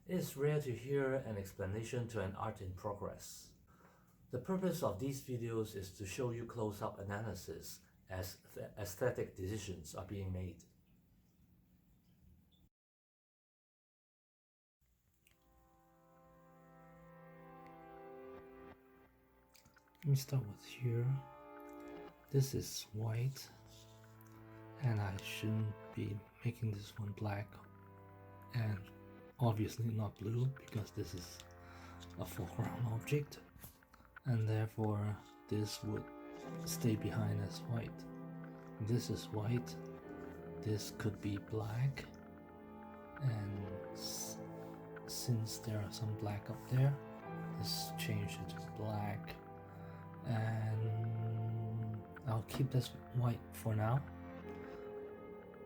It is rare to hear an explanation to an art in progress. The purpose of these videos is to show you close-up analysis as aesthetic decisions are being made. Let me start with here. This is white, and I shouldn't be making this one black, and obviously not blue because this is a foreground object, and therefore this would stay behind as white. This is white, this could be black, and since there are some black up there, let's change it to black, and I'll keep this white for now,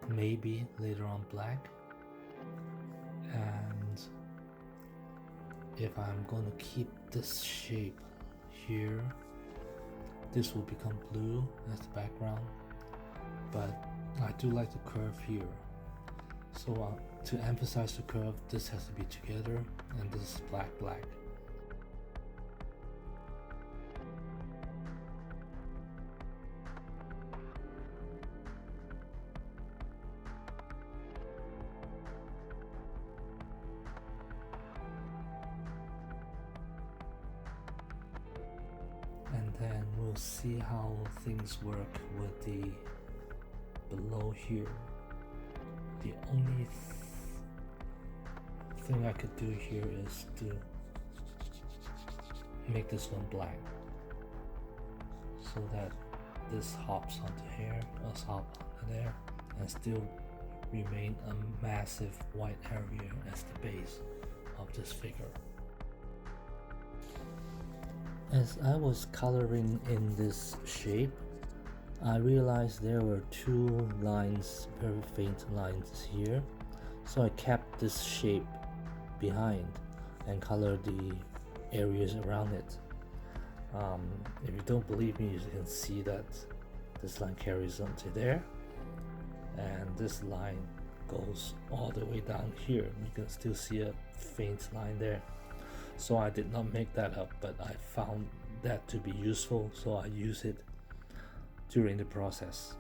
maybe later on black. And if I'm going to keep this shape here, this will become blue as the background, but I do like the curve here, so to emphasize the curve, this has to be together, and this is black. And then we'll see how things work with the below here. The only thing I could do here is to make this one black so that this hops onto here, hop onto there, and still remain a massive white area as the base of this figure. As I was coloring in this shape, I realized there were two lines, very faint lines here, so I kept this shape behind and colored the areas around it. If you don't believe me, you can see that this line carries onto there, and this line goes all the way down here. You can still see a faint line there. So I did not make that up, but I found that to be useful, so I use it during the process.